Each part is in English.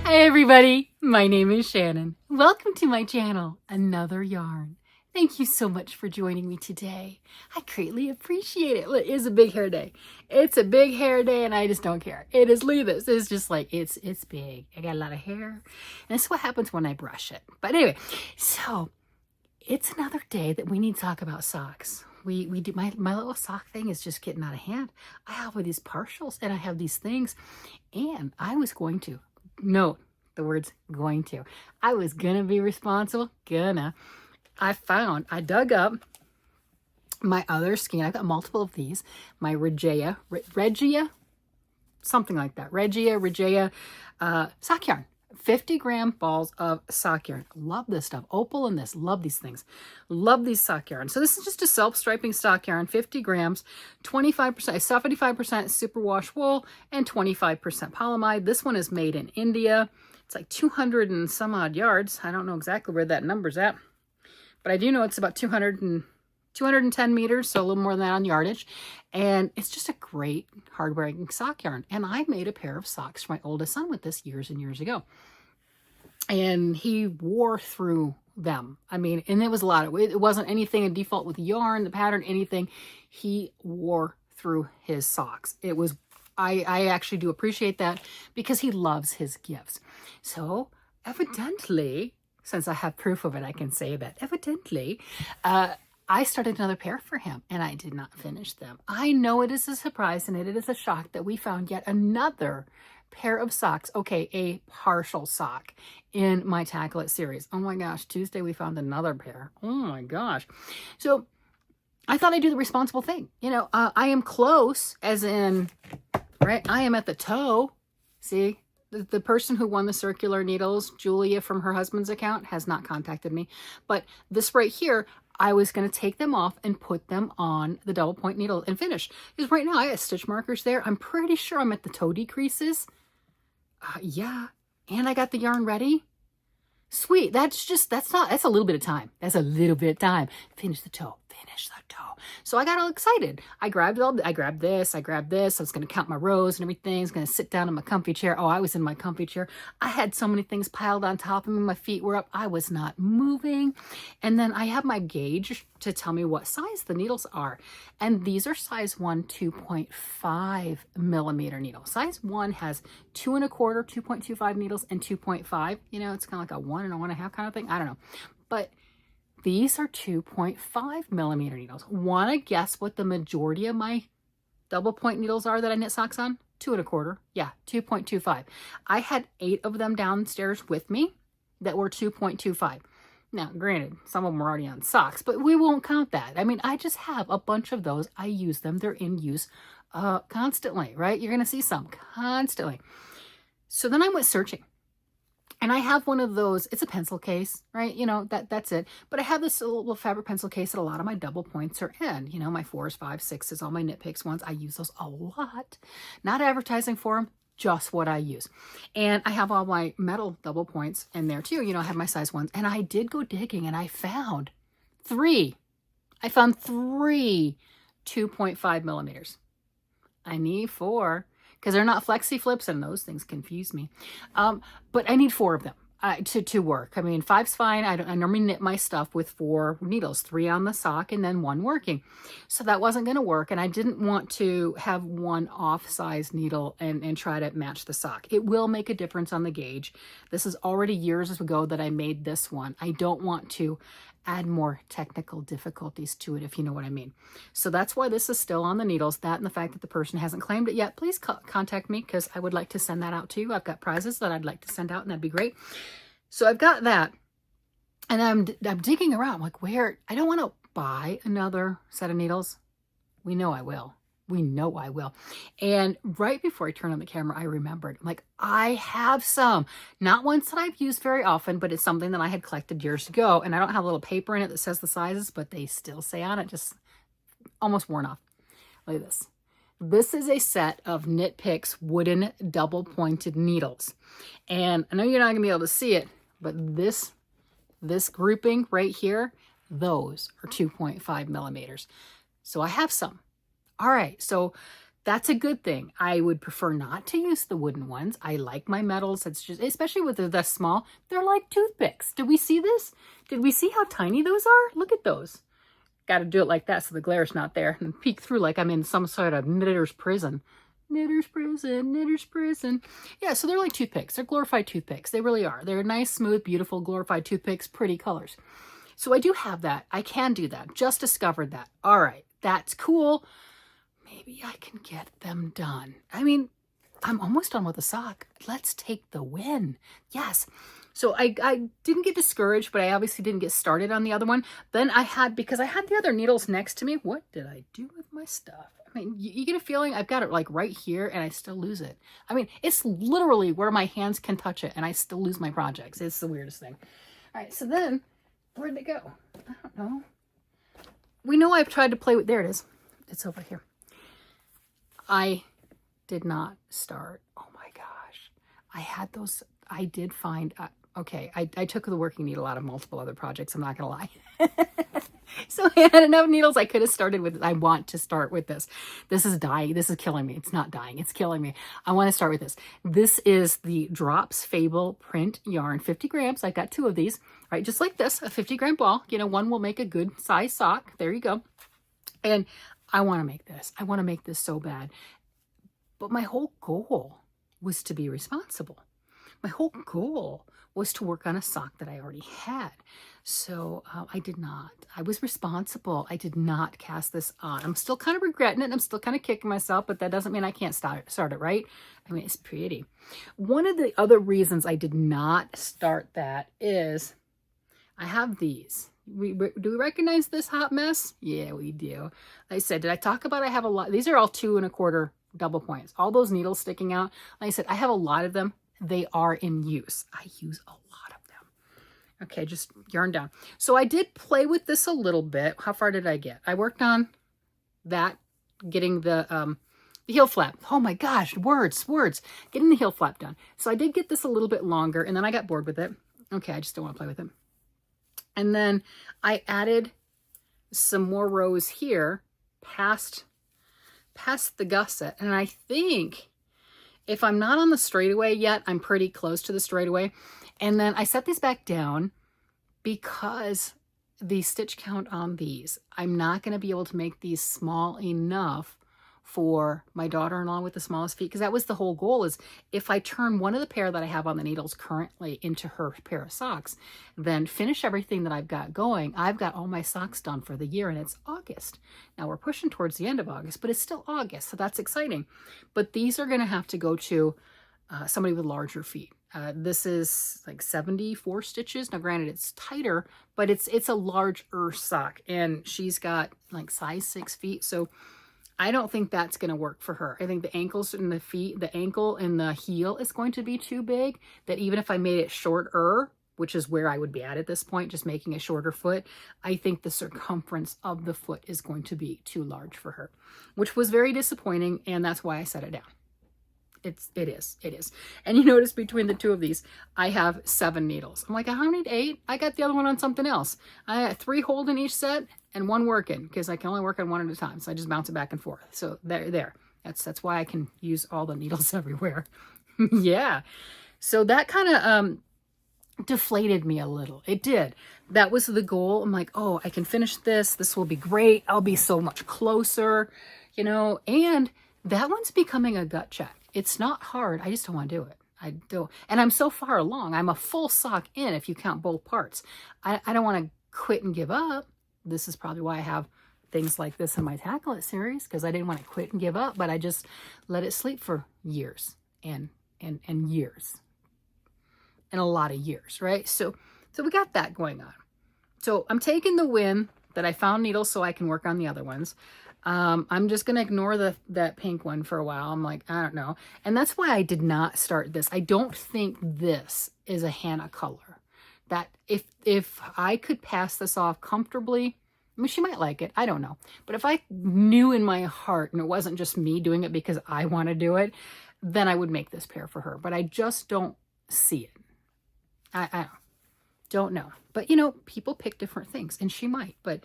Hi everybody, my name is Shannon. Welcome to my channel, Another Yarn. Thank you so much for joining me today. I greatly appreciate it. It is a big hair day. It's a big hair day and I just don't care. It is, look at this. It's just like, it's big. I got a lot of hair and that's what happens when I brush it. But anyway, so it's another day that we need to talk about socks. We do, my little sock thing is just getting out of hand. I have all these partials and I have these things and I was going to, note the words going to. I was gonna be responsible, I dug up my other skein. I've got multiple of these. My Regia, something like that. Regia sock yarn. 50-gram balls of sock yarn. Love this stuff. Opal and this. Love these things. Love these sock yarn. So this is just a self-striping sock yarn. 50 grams, 25%, 75% superwash wool, and 25% polyamide. This one is made in India. It's like 200 and some odd yards. I don't know exactly where that number's at, but I do know it's about 210 meters, so a little more than that on yardage. And it's just a great hard-wearing sock yarn. And I made a pair of socks for my oldest son with this years and years ago. And he wore through them. I mean, and it was a lot. It wasn't anything in default with yarn, the pattern, anything. He wore through his socks. It was, I actually do appreciate that because he loves his gifts. So evidently, since I have proof of it, I can say that evidently, I started another pair for him and I did not finish them. I know it is a surprise and it is a shock that we found yet another pair of socks. Okay, a partial sock in my Tackle It series. Oh my gosh, Tuesday we found another pair. Oh my gosh. So I thought I'd do the responsible thing. You know, I am close as in, right? I am at the toe. See? The person who won the circular needles, Julia from her husband's account, has not contacted me. But this right here, I was going to take them off and put them on the double point needle and finish. Because right now I have stitch markers there. I'm pretty sure I'm at the toe decreases. Yeah. And I got the yarn ready. Sweet. That's a little bit of time. That's a little bit of time. Finish the toe. Finish the toe. So I got all excited. I grabbed this. I was going to count my rows and everything. I was going to sit down in my comfy chair. Oh, I was in my comfy chair. I had so many things piled on top of me. My feet were up. I was not moving. And then I have my gauge to tell me what size the needles are. And these are size 1, 2.5 millimeter needles. Size 1 has 2 1/4, 2.25 needles, and 2.5. You know, it's kind of like a 1 and a 1.5 kind of thing. I don't know. But these are 2.5 millimeter needles. Want to guess what the majority of my double point needles are that I knit socks on? 2 1/4. Yeah, 2.25. I had 8 of them downstairs with me that were 2.25. Now, granted, some of them are already on socks, but we won't count that. I mean, I just have a bunch of those. I use them. They're in use constantly, right? You're going to see some constantly. So then I went searching. And I have one of those, it's a pencil case, right? You know, that's it. But I have this little fabric pencil case that a lot of my double points are in. You know, my 4s, 5s, 6s, all my Knit Picks ones. I use those a lot. Not advertising for them, just what I use. And I have all my metal double points in there too. You know, I have my size 1s. And I did go digging and I found 3. I found 3 2.5 millimeters. I need 4. Because they're not flexi flips and those things confuse me. But I need 4 of them to work. I mean, 5's fine. I normally knit my stuff with 4 needles, 3 on the sock and then 1 working. So that wasn't going to work. And I didn't want to have 1 off-size needle and try to match the sock. It will make a difference on the gauge. This is already years ago that I made this one. I don't want to add more technical difficulties to it, if you know what I mean. So that's why this is still on the needles. That and the fact that the person hasn't claimed it yet, please contact me because I would like to send that out to you. I've got prizes that I'd like to send out and that'd be great. So I've got that and I'm digging around like where, I don't want to buy another set of needles. We know I will. We know I will. And right before I turned on the camera, I remembered, like, I have some, not ones that I've used very often, but it's something that I had collected years ago. And I don't have a little paper in it that says the sizes, but they still say on it, just almost worn off. Look at this. This is a set of Knit Picks wooden double pointed needles. And I know you're not gonna be able to see it, but this grouping right here, those are 2.5 millimeters. So I have some. All right, so That's a good thing. I would prefer not to use the wooden ones. I like my metals. It's just, especially with the small, they're like toothpicks. Did we see this? Did we see how tiny those are? Look at those. Got to do it like that so the glare's not there, and peek through like I'm in some sort of knitter's prison. Knitter's prison, knitter's prison. Yeah, so they're like toothpicks. They're glorified toothpicks. They really are. They're nice, smooth, beautiful, glorified toothpicks, pretty colors. So I do have that. I can do that. Just discovered that. All right, that's cool. Maybe I can get them done. I mean, I'm almost done with the sock. Let's take the win. Yes. So I didn't get discouraged, but I obviously didn't get started on the other one. Then because I had the other needles next to me, what did I do with my stuff? I mean, you get a feeling I've got it like right here and I still lose it. I mean, it's literally where my hands can touch it and I still lose my projects. It's the weirdest thing. All right, so then where'd it go? I don't know. We know I've tried to play with, there it is. It's over here. I did not start. Oh my gosh. I had those, I did find, okay, I took the working needle out of multiple other projects. I'm not going to lie. So I had enough needles I could have started with. I want to start with this. This is dying. This is killing me. It's not dying. It's killing me. I want to start with this. This is the Drops Fable print yarn, 50 grams. I've got 2 of these, right? Just like this, a 50-gram ball. You know, one will make a good size sock. There you go. And I want to make this. I want to make this so bad. But my whole goal was to be responsible. My whole goal was to work on a sock that I already had. So I did not. I was responsible. I did not cast this on. I'm still kind of regretting it. I'm still kind of kicking myself, but that doesn't mean I can't start it, right? I mean, it's pretty. One of the other reasons I did not start that is I have these. Do we recognize this hot mess? Yeah, we do. Like I said, did I talk about I have a lot? These are all 2 1/4 double points. All those needles sticking out. Like I said, I have a lot of them. They are in use. I use a lot of them. Okay, just yarn down. So I did play with this a little bit. How far did I get? I worked on that, getting the heel flap. Oh my gosh, words. Getting the heel flap done. So I did get this a little bit longer, and then I got bored with it. Okay, I just don't want to play with it. And then I added some more rows here past the gusset. And I think if I'm not on the straightaway yet, I'm pretty close to the straightaway. And then I set these back down because the stitch count on these, I'm not going to be able to make these small enough for my daughter-in-law with the smallest feet, because that was the whole goal, is if I turn one of the pair that I have on the needles currently into her pair of socks, then finish everything that I've got going, I've got all my socks done for the year, and it's August. Now we're pushing towards the end of August, but it's still August, so that's exciting. But these are going to have to go to somebody with larger feet. This is like 74 stitches. Now granted, it's tighter, but it's a larger sock, and she's got like size 6 feet, so I don't think that's going to work for her. I think the ankles and the feet, the ankle and the heel is going to be too big, that even if I made it shorter, which is where I would be at this point, just making a shorter foot, I think the circumference of the foot is going to be too large for her, which was very disappointing, and that's why I set it down. It is. And you notice between the 2 of these, I have 7 needles. I'm like, I don't need 8. I got the other one on something else. I got 3 holding each set and 1 working, because I can only work on 1 at a time. So I just bounce it back and forth. So there. That's why I can use all the needles everywhere. Yeah. So that kind of deflated me a little. It did. That was the goal. I'm like, oh, I can finish this. This will be great. I'll be so much closer, you know, and that one's becoming a gut check. It's not hard. I just don't want to do it. I don't. And I'm so far along. I'm a full sock in if you count both parts. I don't want to quit and give up. This is probably why I have things like this in my Tackle It series, because I didn't want to quit and give up, but I just let it sleep for years and years. And a lot of years, right? So we got that going on. So I'm taking the win that I found needles so I can work on the other ones. I'm just going to ignore that pink one for a while. I'm like, I don't know. And that's why I did not start this. I don't think this is a Hannah color. That if I could pass this off comfortably, I mean, she might like it. I don't know. But if I knew in my heart, and it wasn't just me doing it because I want to do it, then I would make this pair for her. But I just don't see it. I don't know. But, you know, people pick different things, and she might. But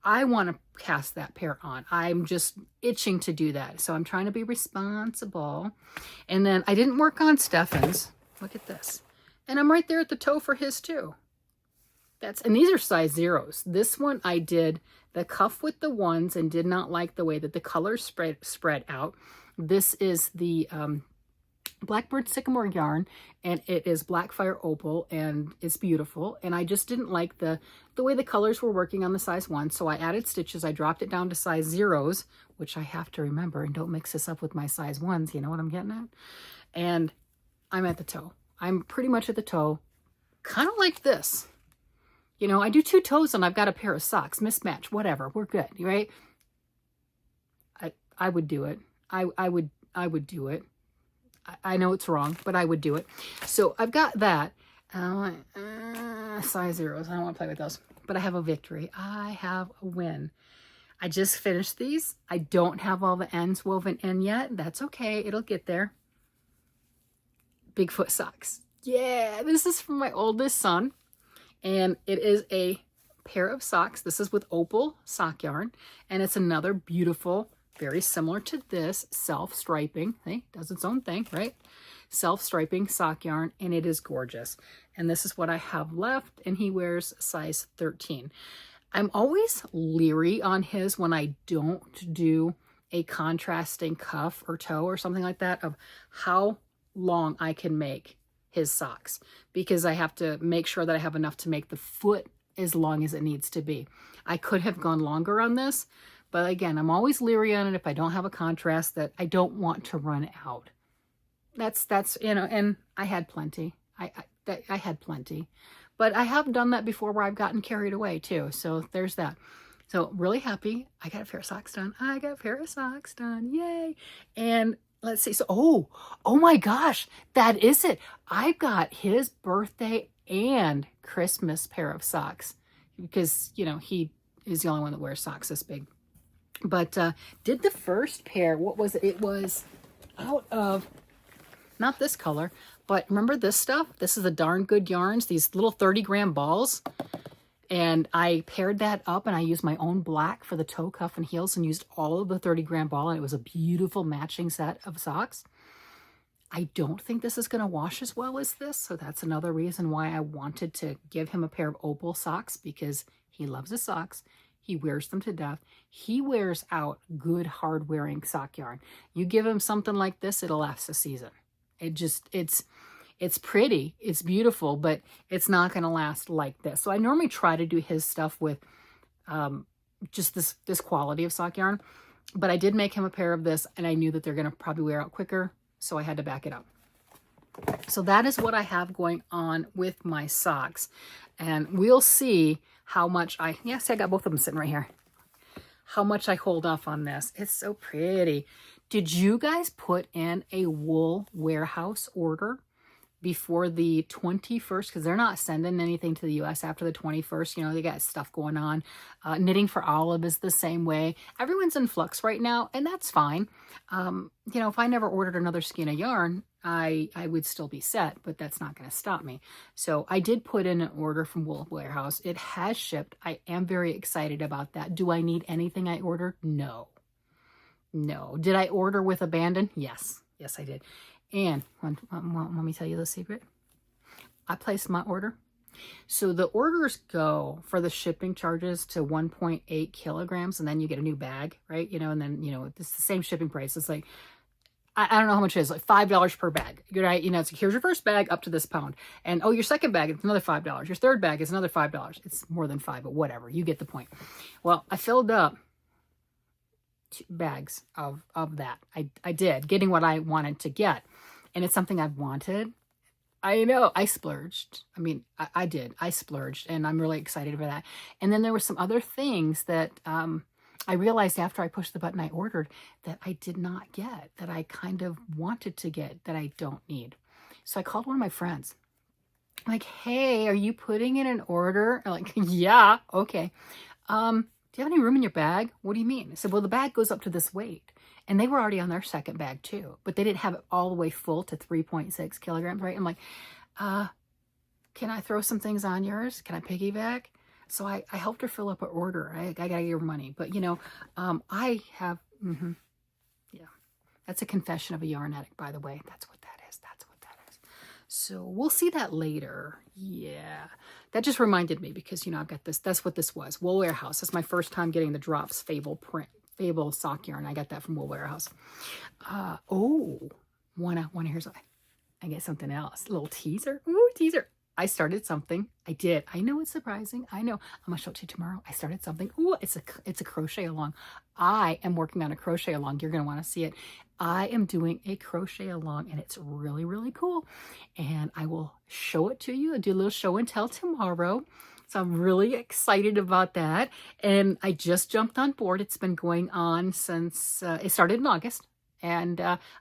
I want to cast that pair on. I'm just itching to do that. So I'm trying to be responsible. And then I didn't work on Stefan's. Look at this. And I'm right there at the toe for his too. And these are size zeros. This one I did the cuff with the ones and did not like the way that the colors spread out. This is the Blackbird Sycamore yarn, and it is Blackfire Opal, and it's beautiful. And I just didn't like the way the colors were working on the size 1, so I added stitches. I dropped it down to size zeros, which I have to remember, and don't mix this up with my size 1s, you know what I'm getting at? And I'm at the toe. I'm pretty much at the toe, kind of like this. You know, I do 2 toes and I've got a pair of socks, mismatch, whatever. We're good, right? I would do it. I would do it. I know it's wrong, but I would do it. So I've got that. Size zeros. I don't want to play with those. But I have a victory. I have a win. I just finished these. I don't have all the ends woven in yet. That's okay. It'll get there. Bigfoot socks. Yeah, this is from my oldest son. And it is a pair of socks. This is with Opal sock yarn. And it's another beautiful, very similar to this, self-striping. Hey, does its own thing, right? Self-striping sock yarn. And it is gorgeous. And this is what I have left. And he wears size 13. I'm always leery on his when I don't do a contrasting cuff or toe or something like that of how long I can make his socks, because I have to make sure that I have enough to make the foot as long as it needs to be. I could have gone longer on this, but again, I'm always leery on it if I don't have a contrast that I don't want to run out. That's you know, and I had plenty. I had plenty, but I have done that before where I've gotten carried away too. So there's that. So really happy. I got a pair of socks done. I got a pair of socks done. Yay. And let's see. So, oh my gosh, that is it. I've got his birthday and Christmas pair of socks because, you know, he is the only one that wears socks this big. But did the first pair, what was it? It was out of, not this color, but remember this stuff? This is the Darn Good Yarns, these little 30-gram balls. And I paired that up and I used my own black for the toe, cuff, and heels and used all of the 30-gram ball. And it was a beautiful matching set of socks. I don't think this is going to wash as well as this. So that's another reason why I wanted to give him a pair of Opal socks, because he loves his socks. He wears them to death. He wears out good, hard-wearing sock yarn. You give him something like this, it'll last a season. It's pretty, it's beautiful, but it's not going to last like this. So I normally try to do his stuff with just this quality of sock yarn, but I did make him a pair of this, and I knew that they're going to probably wear out quicker, so I had to back it up. So that is what I have going on with my socks, and we'll see how much I got both of them sitting right here, how much I hold off on this. It's so pretty. Did you guys put in a wool warehouse order before the 21st, because they're not sending anything to the U.S. after the 21st. You know, they got stuff going on. Knitting for Olive is the same way. Everyone's in flux right now, and that's fine. You know, if I never ordered another skein of yarn, I would still be set, but that's not going to stop me. So I did put in an order from Wool Warehouse. It has shipped. I am very excited about that. Do I need anything I ordered? No. No. Did I order with abandon? Yes. Yes, I did. And want me to tell you the secret? I placed my order. So the orders go for the shipping charges to 1.8 kilograms, and then you get a new bag, right? You know, and then, you know, it's the same shipping price. It's like, I don't know how much it is, like $5 per bag, right? You know, it's like, here's your first bag up to this pound. And, oh, your second bag, it's another $5. Your third bag is another $5. It's more than 5, but whatever. You get the point. Well, I filled up 2 bags of that. I did, getting what I wanted to get. And it's something I've wanted. I know, I splurged. I mean, I did. I splurged, and I'm really excited about that. And then there were some other things that I realized after I pushed the button I ordered that I did not get, that I kind of wanted to get, that I don't need. So I called one of my friends. I'm like, hey, are you putting in an order? I'm like, yeah, okay. Do you have any room in your bag? What do you mean? I said, well, the bag goes up to this weight. And they were already on their second bag too, but they didn't have it all the way full to 3.6 kilograms, right? I'm like, can I throw some things on yours? Can I piggyback? So I helped her fill up her order. I gotta give her money. But you know, I have, yeah, that's a confession of a yarn addict, by the way. That's what that is. That's what that is. So we'll see that later. Yeah, that just reminded me because, you know, I've got this. That's what this was. Wool Warehouse. That's my first time getting the Drops Fable sock yarn. I got that from Wool Warehouse. Oh, wanna hear something? I get something else. A little teaser. Ooh, teaser. I started something. I did. I know it's surprising. I know. I'm gonna show it to you tomorrow. I started something. Ooh, it's a crochet along. I am working on a crochet along. You're gonna want to see it. I am doing a crochet along, and it's really, really cool. And I will show it to you. I'll do a little show and tell tomorrow. So I'm really excited about that. And I just jumped on board. It's been going on since it started in August. And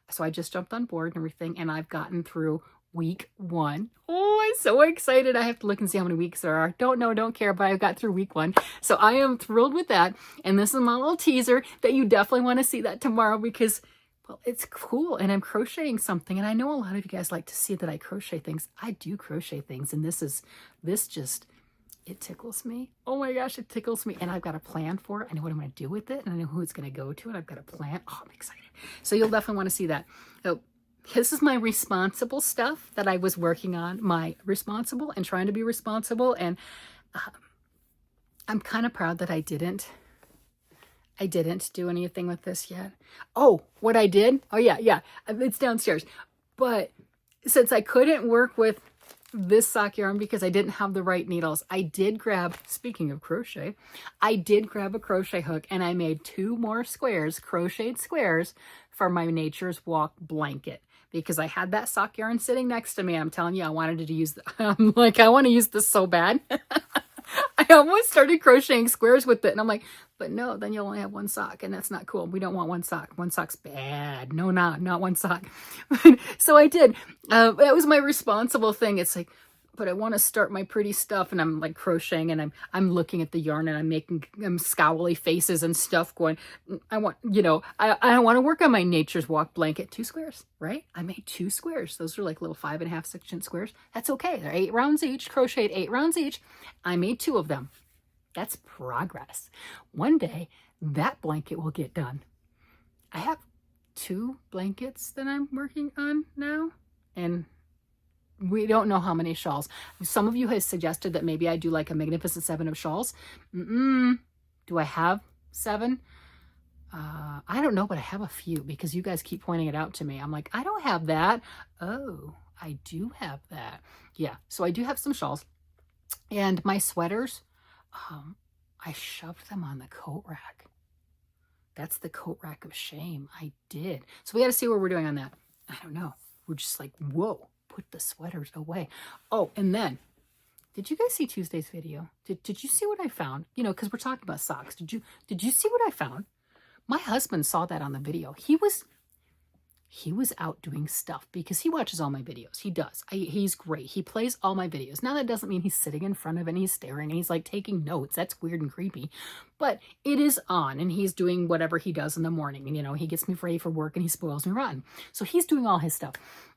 so I just jumped on board and everything. And I've gotten through week 1. Oh, I'm so excited. I have to look and see how many weeks there are. Don't know, don't care, but I got through week 1. So I am thrilled with that. And this is my little teaser that you definitely want to see that tomorrow because, well, it's cool. And I'm crocheting something. And I know a lot of you guys like to see that I crochet things. I do crochet things. And it tickles me. Oh my gosh, it tickles me. And I've got a plan for it. I know what I'm going to do with it. And I know who it's going to go to. And I've got a plan. Oh, I'm excited. So you'll definitely want to see that. So this is my responsible stuff that I was working on. My responsible and trying to be responsible. And I'm kind of proud that I didn't do anything with this yet. Oh, what I did? Oh, yeah. It's downstairs. But since I couldn't work with this sock yarn because I didn't have the right needles, I did grab, speaking of crochet, I did grab a crochet hook and I made 2 more squares, crocheted squares for my Nature's Walk blanket. Because I had that sock yarn sitting next to me. I'm telling you, I wanted to use, I'm like, I want to use this so bad. I almost started crocheting squares with it. And I'm like, but no, then you'll only have 1 sock. And that's not cool. We don't want 1 sock. 1 sock's bad. No, not 1 sock. So I did. That was my responsible thing. It's like, but I want to start my pretty stuff. And I'm like crocheting and I'm looking at the yarn and I'm making scowly faces and stuff going, I want to work on my Nature's Walk blanket. 2 squares, right? I made 2 squares. Those are like little 5.5 6-inch squares. That's okay. They're 8 rounds each, crocheted 8 rounds each. I made 2 of them. That's progress. One day that blanket will get done. I have 2 blankets that I'm working on now, and we don't know how many shawls. Some of you have suggested that maybe I do like a magnificent 7 of shawls. Do I have 7? I don't know, but I have a few because you guys keep pointing it out to me. I'm like, I don't have that. Oh, I do have that. Yeah, so I do have some shawls. And my sweaters, I shoved them on the coat rack. That's the coat rack of shame. I did. So we got to see what we're doing on that. I don't know. We're just like, whoa. Put the sweaters away. Oh, and then, did you guys see Tuesday's video? Did you see what I found? You know, because we're talking about socks. Did you see what I found? My husband saw that on the video. He was out doing stuff because he watches all my videos. He does. He's great. He plays all my videos. Now that doesn't mean he's sitting in front of it and he's staring and he's like taking notes. That's weird and creepy. But it is on and he's doing whatever he does in the morning. And, you know, he gets me ready for work and he spoils me rotten. So he's doing all his stuff.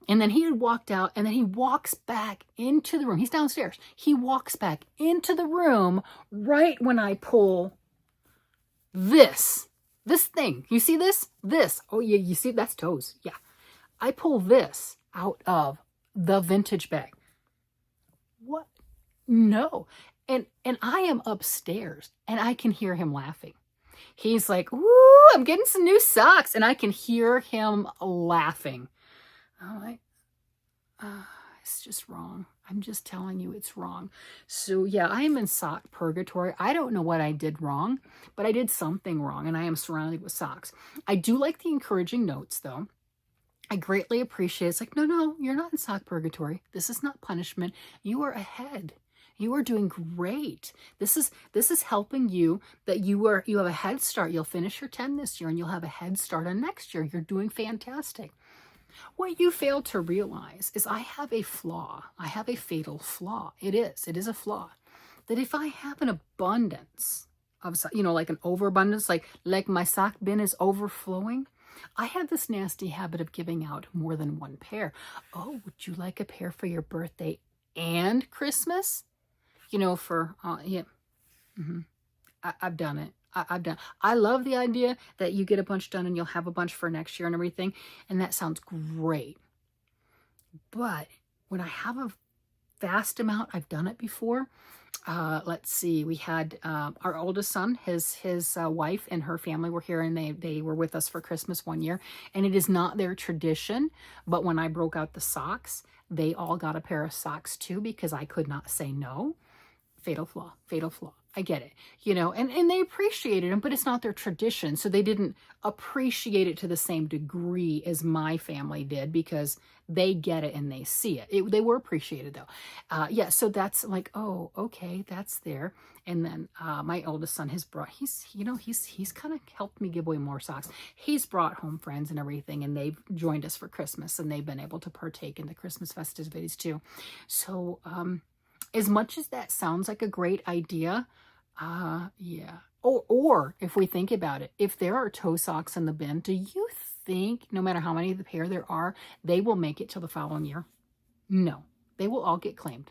And then he had walked out and then he walks back into the room. He's downstairs. He walks back into the room right when I pull this thing. You see this? This. Oh, yeah, you see? That's toes. Yeah. I pull this out of the vintage bag. What? No. And I am upstairs and I can hear him laughing. He's like, ooh, I'm getting some new socks. And I can hear him laughing. I'm like, it's just wrong. I'm just telling you it's wrong. So yeah, I am in sock purgatory. I don't know what I did wrong, but I did something wrong and I am surrounded with socks. I do like the encouraging notes though. I greatly appreciate it. It's like, no, you're not in sock purgatory. This is not punishment. You are ahead. You are doing great. This is helping you that you have a head start. You'll finish your 10 this year and you'll have a head start on next year. You're doing fantastic. What you fail to realize is I have a flaw. I have a fatal flaw. It is a flaw. That if I have an abundance of, you know, like an overabundance, like my sock bin is overflowing, I have this nasty habit of giving out more than 1 pair. Oh, would you like a pair for your birthday and Christmas? You know, for, yeah. I've done it. I've done. I love the idea that you get a bunch done and you'll have a bunch for next year and everything, and that sounds great. But when I have a vast amount, I've done it before. Let's see, we had our oldest son, his wife and her family were here, and they were with us for Christmas one year, and it is not their tradition, but when I broke out the socks, they all got a pair of socks too, because I could not say no. Fatal flaw, fatal flaw. I get it, you know, and they appreciated them, but it's not their tradition. So they didn't appreciate it to the same degree as my family did, because they get it and they see it. They were appreciated though. Yeah, so that's like, oh, okay, that's there. And then my oldest son has brought, he's kind of helped me give away more socks. He's brought home friends and everything, and they've joined us for Christmas, and they've been able to partake in the Christmas festivities too. So, as much as that sounds like a great idea, yeah. Or if we think about it, if there are toe socks in the bin, do you think, no matter how many of the pair there are, they will make it till the following year? No, they will all get claimed.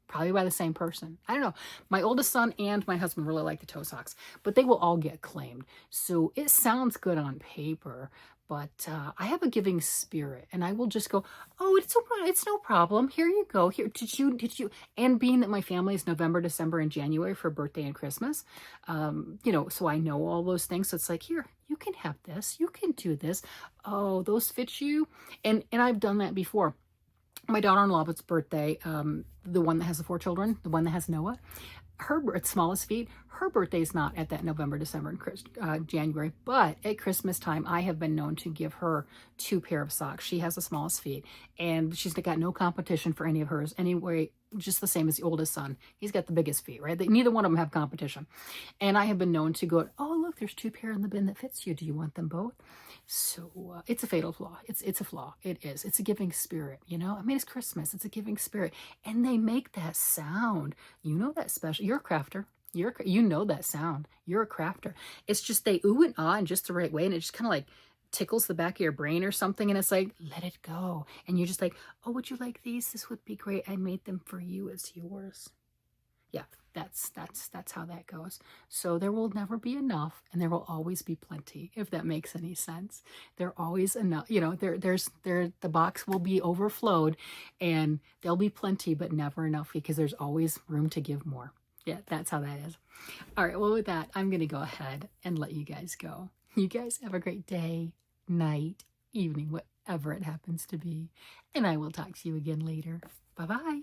Probably by the same person. I don't know. My oldest son and my husband really like the toe socks, but they will all get claimed. So it sounds good on paper, but I have a giving spirit, and I will just go, oh, it's no problem. Here you go. Here, did you? And being that my family is November, December, and January for birthday and Christmas, you know, so I know all those things. So it's like, here, you can have this. You can do this. Oh, those fit you. And I've done that before. My daughter-in-law's birthday, the one that has the 4 children, the one that has Noah, her smallest feet, her birthday's not at that November, December, and January, but at Christmas time, I have been known to give her 2 pair of socks. She has the smallest feet, and she's got no competition for any of hers. Anyway, just the same as the oldest son. He's got the biggest feet, right? Neither one of them have competition. And I have been known to go, oh, look, there's 2 pair in the bin that fits you. Do you want them both? So it's a fatal flaw. It's a flaw. It is. It's a giving spirit, you know? I mean, it's Christmas. It's a giving spirit. And they make that sound. You know that special. You're a crafter. You know that sound. You're a crafter. It's just they ooh and ah in just the right way, and it just kind of like tickles the back of your brain or something, and it's like, let it go. And you're just like, oh, would you like these? This would be great. I made them for you. It's yours. Yeah, that's how that goes. So there will never be enough, and there will always be plenty, if that makes any sense. There always enough, you know, the box will be overflowed, and there'll be plenty, but never enough, because there's always room to give more. Yeah, that's how that is. All right, well, with that, I'm going to go ahead and let you guys go. You guys have a great day, night, evening, whatever it happens to be. And I will talk to you again later. Bye-bye.